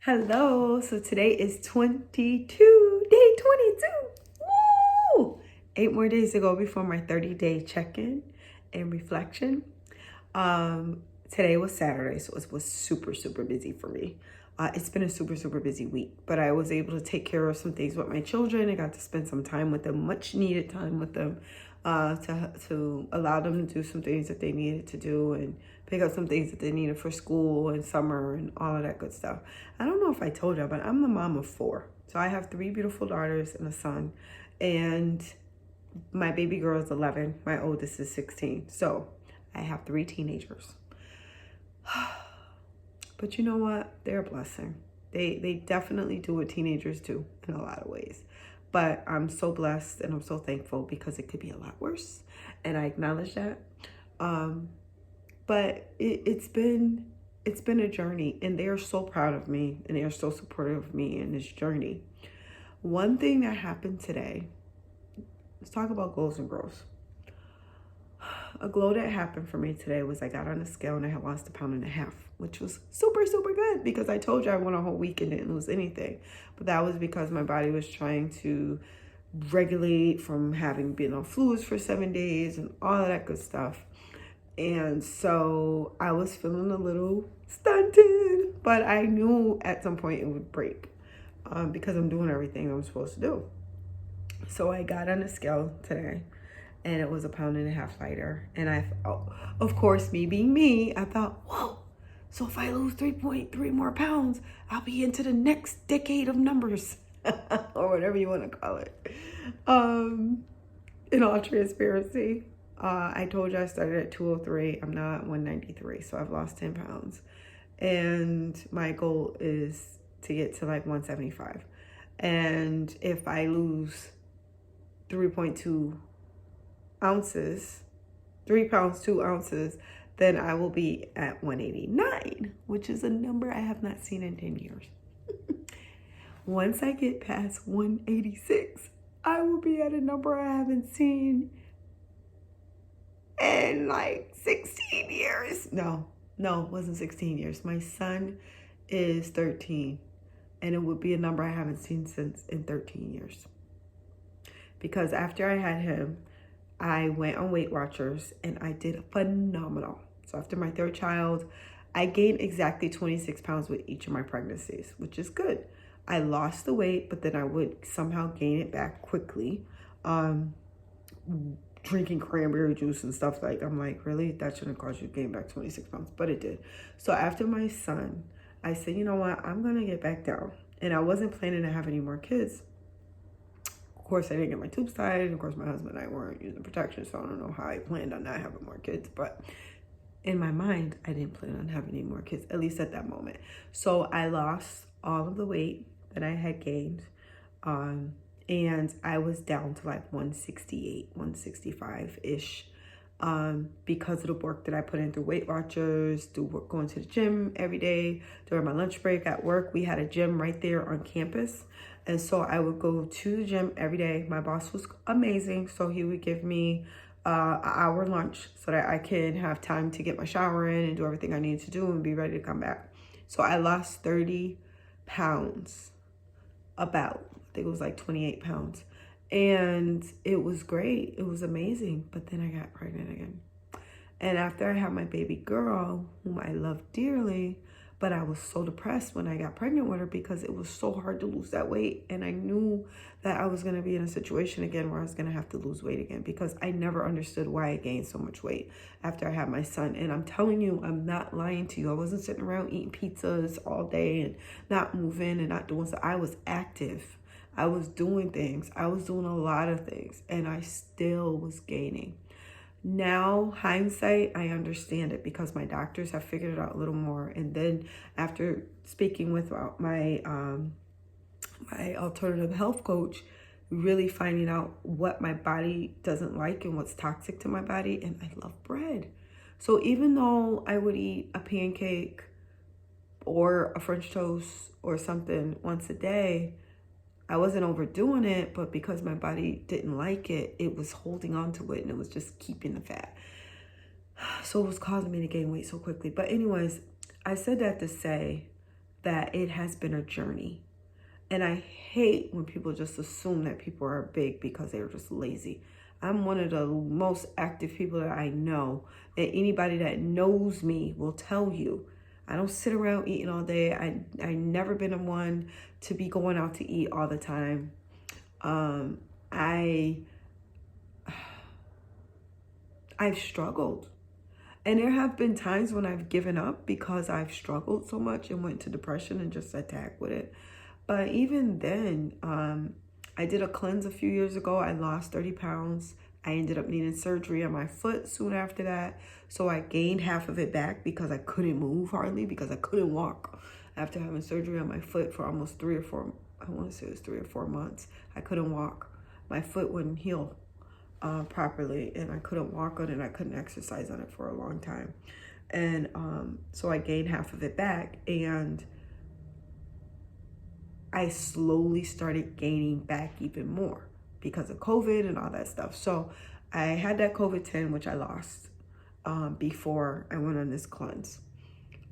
Hello, so today is 22, day 22. Woo! 8 more days to go before my 30-day check-in and reflection. Today was Saturday, so it was super, super busy for me. It's been a super, super busy week, but I was able to take care of some things with my children. I got to spend some time with them, much needed time with them, to allow them to do some things that they needed to do and pick up some things that they needed for school and summer and all of that good stuff. I don't know if I told you, but I'm the mom of 4. So I have 3 beautiful daughters and a son, and my baby girl is 11. My oldest is 16. So I have 3 teenagers. But you know what? They're a blessing. They definitely do what teenagers do in a lot of ways. But I'm so blessed and I'm so thankful because it could be a lot worse. And I acknowledge that. But it's been a journey, and they are so proud of me and they are so supportive of me in this journey. One thing that happened today, let's talk about goals and growth. A glow that happened for me today was I got on the scale and I had lost 1.5 pounds, which was super, super good because I told you I went a whole week and didn't lose anything. But that was because my body was trying to regulate from having been on fluids for 7 days and all of that good stuff. And so I was feeling a little stunted, but I knew at some point it would break because I'm doing everything I'm supposed to do. So I got on the scale today, and it was 1.5 pounds lighter. And of course, me being me, I thought, whoa, so if I lose 3.3 more pounds, I'll be into the next decade of numbers or whatever you want to call it. In all transparency, I told you I started at 203. I'm now at 193, so I've lost 10 pounds. And my goal is to get to like 175. And if I lose 3.2 ounces, 3 pounds, 2 ounces, then I will be at 189, which is a number I have not seen in 10 years. Once I get past 186, I will be at a number I haven't seen in like 16 years. No, it wasn't 16 years. My son is 13, and it would be a number I haven't seen since in 13 years. Because after I had him, I went on Weight Watchers and I did phenomenal. So after my 3rd child, I gained exactly 26 pounds with each of my pregnancies, which is good. I lost the weight, but then I would somehow gain it back quickly. Drinking cranberry juice and stuff I'm like, really? That shouldn't cause you to gain back 26 pounds, but it did. So after my son, I said, you know what? I'm going to get back down. And I wasn't planning to have any more kids. Of course, I didn't get my tubes tied. And of course, my husband and I weren't using protection, so I don't know how I planned on not having more kids. But in my mind, I didn't plan on having any more kids, at least at that moment. So I lost all of the weight that I had gained. And I was down to like 168, 165-ish. Because of the work that I put in through Weight Watchers, through work, going to the gym every day. During my lunch break at work, we had a gym right there on campus. And so I would go to the gym every day. My boss was amazing. So he would give me an hour lunch so that I could have time to get my shower in and do everything I needed to do and be ready to come back. So I lost 30 pounds, I think it was like 28 pounds. And it was great. It was amazing. But then I got pregnant again. And after I had my baby girl, whom I love dearly, but I was so depressed when I got pregnant with her because it was so hard to lose that weight. And I knew that I was going to be in a situation again where I was going to have to lose weight again because I never understood why I gained so much weight after I had my son. And I'm telling you, I'm not lying to you. I wasn't sitting around eating pizzas all day and not moving and not doing stuff. I was active. I was doing things. I was doing a lot of things, and I still was gaining. Now, hindsight, I understand it because my doctors have figured it out a little more. And then after speaking with my my alternative health coach, really finding out what my body doesn't like and what's toxic to my body. And I love bread. So even though I would eat a pancake or a French toast or something once a day, I wasn't overdoing it, but because my body didn't like it, it was holding on to it and it was just keeping the fat. So it was causing me to gain weight so quickly. But anyways, I said that to say that it has been a journey. And I hate when people just assume that people are big because they're just lazy. I'm one of the most active people that I know. And anybody that knows me will tell you, I don't sit around eating all day. I never been a one to be going out to eat all the time. I've struggled. And there have been times when I've given up because I've struggled so much and went to depression and just attacked with it. But even then, I did a cleanse a few years ago. I lost 30 pounds. I ended up needing surgery on my foot soon after that. So I gained half of it back because I couldn't move hardly, because I couldn't walk. After having surgery on my foot for almost 3 or 4, I want to say it was 3 or 4 months, I couldn't walk. My foot wouldn't heal properly, and I couldn't walk on it, and I couldn't exercise on it for a long time. And so I gained half of it back, and I slowly started gaining back even more because of COVID and all that stuff. So I had that COVID-10, which I lost before I went on this cleanse.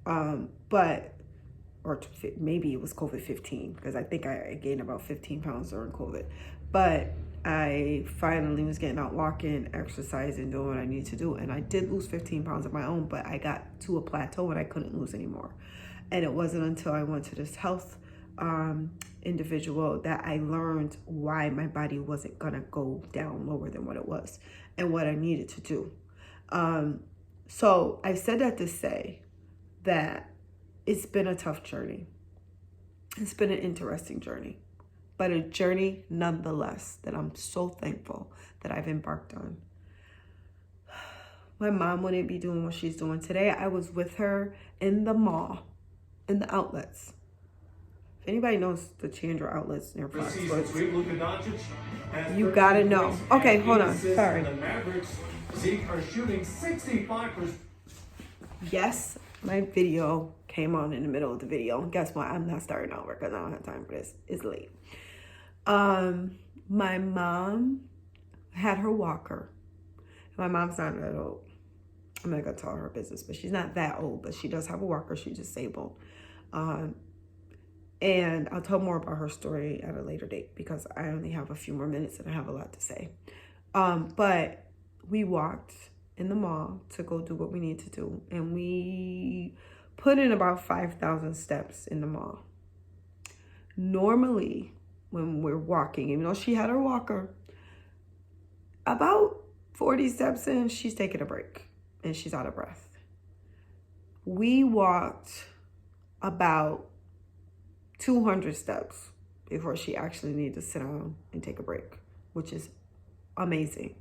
Or maybe it was COVID-15, because I think I gained about 15 pounds during COVID. But I finally was getting out walking, exercising, doing what I needed to do. And I did lose 15 pounds of my own, but I got to a plateau and I couldn't lose anymore. And it wasn't until I went to this health individual that I learned why my body wasn't gonna go down lower than what it was and what I needed to do. So I said that to say that it's been a tough journey. It's been an interesting journey, but a journey nonetheless that I'm so thankful that I've embarked on. My mom wouldn't be doing what she's doing today. I was with her in the mall, in the outlets. If anybody knows the Chandra outlets near Foxwoods, you gotta know. Okay, hold on. Sorry. The Mavericks are shooting 65%. Yes, my video came on in the middle of the video. Guess what? I'm not starting over because I don't have time for this. It's late. My mom had her walker. My mom's not that old. I'm not gonna tell her business, but she's not that old, but she does have a walker. She's disabled. And I'll tell more about her story at a later date because I only have a few more minutes and I have a lot to say. But we walked in the mall to go do what we need to do. And we put in about 5,000 steps in the mall. Normally, when we're walking, even though she had her walker, about 40 steps in, she's taking a break and she's out of breath. We walked about 200 steps before she actually needed to sit down and take a break, which is amazing.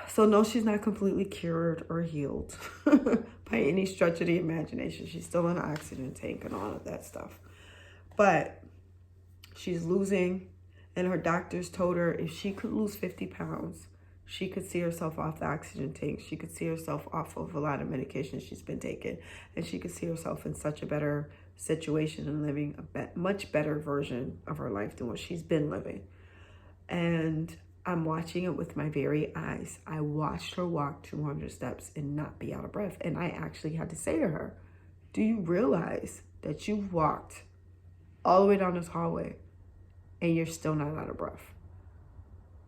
So no, she's not completely cured or healed by any stretch of the imagination. She's still in an oxygen tank and all of that stuff. But she's losing, and her doctors told her if she could lose 50 pounds, she could see herself off the oxygen tank. She could see herself off of a lot of medications she's been taking. And she could see herself in such a better situation and living a much better version of her life than what she's been living. And I'm watching it with my very eyes. I watched her walk 200 steps and not be out of breath. And I actually had to say to her, do you realize that you've walked all the way down this hallway and you're still not out of breath?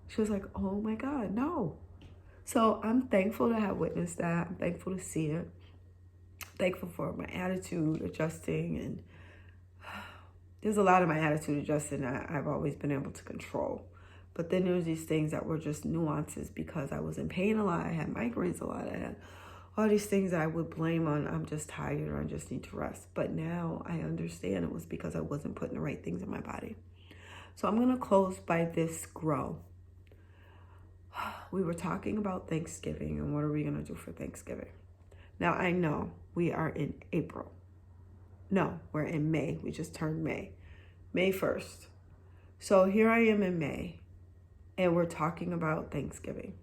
She was like, oh my God, no. So I'm thankful to have witnessed that. I'm thankful to see it. Thankful for my attitude adjusting. And there's a lot of my attitude adjusting that I've always been able to control. But then there's these things that were just nuances because I was in pain a lot. I had migraines a lot. I had all these things that I would blame on I'm just tired or I just need to rest. But now I understand it was because I wasn't putting the right things in my body. So I'm going to close by this grow. We were talking about Thanksgiving and what are we going to do for Thanksgiving? Now, I know we are in April. No, we're in May. We just turned May. May 1st. So here I am in May, and we're talking about Thanksgiving.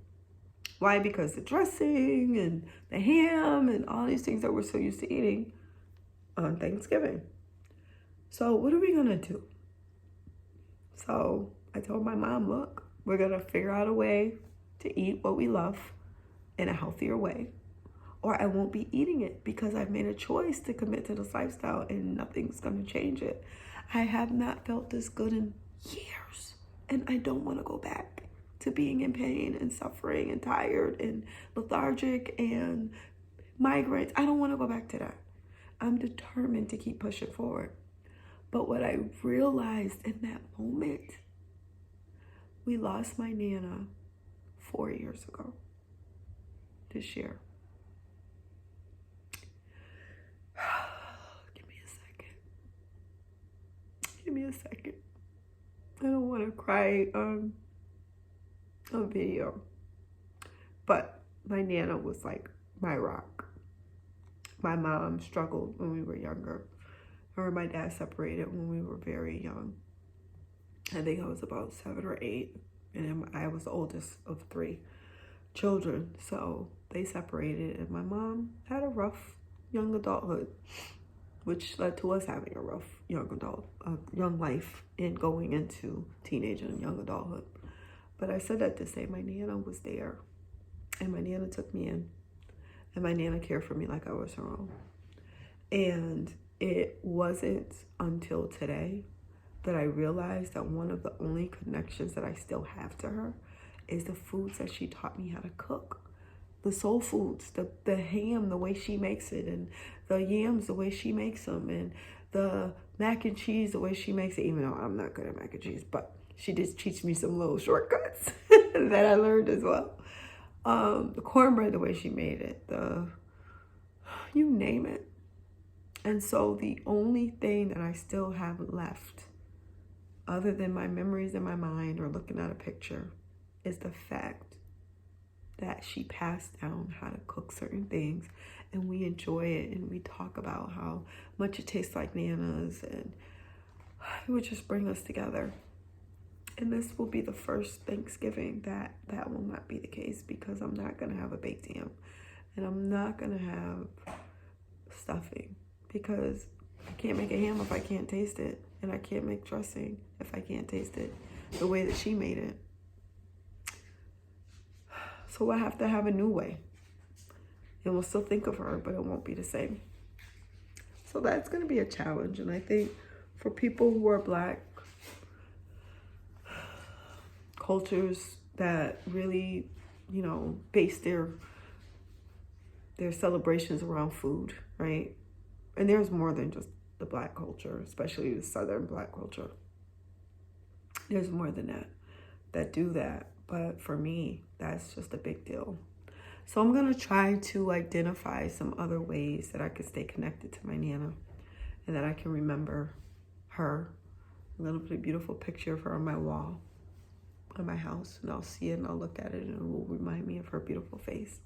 Why? Because the dressing and the ham and all these things that we're so used to eating on Thanksgiving. So what are we going to do? So I told my mom, look, we're going to figure out a way to eat what we love in a healthier way. or I won't be eating it because I've made a choice to commit to this lifestyle and nothing's going to change it. I have not felt this good in years, and I don't want to go back to being in pain and suffering and tired and lethargic and migraines. I don't want to go back to that. I'm determined to keep pushing forward. But what I realized in that moment, we lost my Nana 4 years ago this year. Give me a second. Give me a second. I don't want to cry on video. But my Nana was like my rock. My mom struggled when we were younger. Her and my dad separated when we were very young. I think I was about 7 or 8, and I was the oldest of 3 children. So they separated, and my mom had a rough young adulthood, which led to us having a rough young life and going into teenage and young adulthood. But I said that to say my Nana was there, and my Nana took me in, and my Nana cared for me like I was her own. And it wasn't until today that I realized that one of the only connections that I still have to her is the foods that she taught me how to cook. The soul foods, the ham, the way she makes it, and the yams, the way she makes them, and the mac and cheese, the way she makes it, even though I'm not good at mac and cheese, but she did teach me some little shortcuts that I learned as well. The cornbread, the way she made it, you name it. And so the only thing that I still have left, other than my memories in my mind or looking at a picture, is the fact that she passed down how to cook certain things, and we enjoy it, and we talk about how much it tastes like Nana's, and it would just bring us together. And this will be the first Thanksgiving that will not be the case, because I'm not going to have a baked ham, and I'm not going to have stuffing, because I can't make a ham if I can't taste it, and I can't make dressing if I can't taste it the way that she made it. So I have to have a new way, and we'll still think of her, but it won't be the same. So that's going to be a challenge, and I think for people who are Black, cultures that really, base their celebrations around food, right? And there's more than just the Black culture, especially the Southern Black culture. There's more than that do that. But for me, that's just a big deal. So I'm going to try to identify some other ways that I could stay connected to my Nana and that I can remember her. I'm going to put a beautiful picture of her on my wall in my house, and I'll see it and I'll look at it, and it will remind me of her beautiful face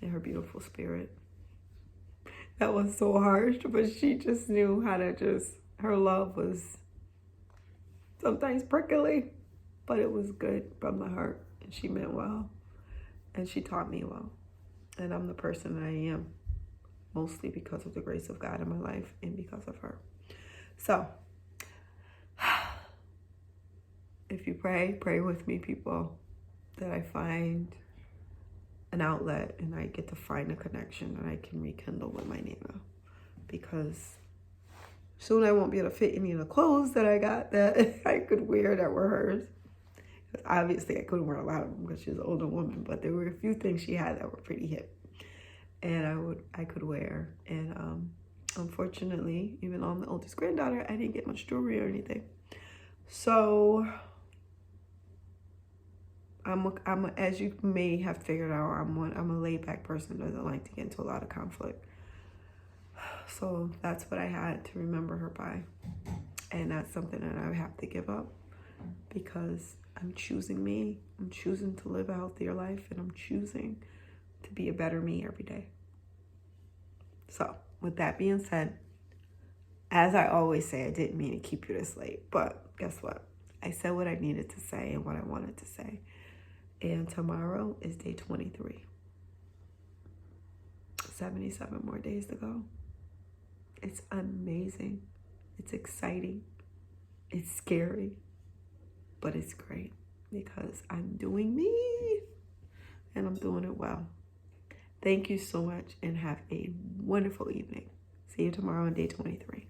and her beautiful spirit. That was so harsh, but she just knew how to her love was sometimes prickly, but it was good from the heart, and she meant well, and she taught me well, and I'm the person that I am, mostly because of the grace of God in my life and because of her. So, if you pray with me, people, that I find an outlet and I get to find a connection and I can rekindle with my Nana, because soon I won't be able to fit any of the clothes that I got that I could wear that were hers. Obviously, I couldn't wear a lot of them because she's an older woman, but there were a few things she had that were pretty hip, and I could wear. And unfortunately, even though I'm the oldest granddaughter, I didn't get much jewelry or anything. So I'm as you may have figured out, I'm a laid back person who doesn't like to get into a lot of conflict. So that's what I had to remember her by, and that's something that I have to give up, because I'm choosing me. I'm choosing to live a healthier life, and I'm choosing to be a better me every day. So with that being said, as I always say, I didn't mean to keep you this late, but guess what? I said what I needed to say and what I wanted to say. And tomorrow is day 23. 77 more days to go. It's amazing. It's exciting. It's scary. But it's great, because I'm doing me and I'm doing it well. Thank you so much and have a wonderful evening. See you tomorrow on day 23.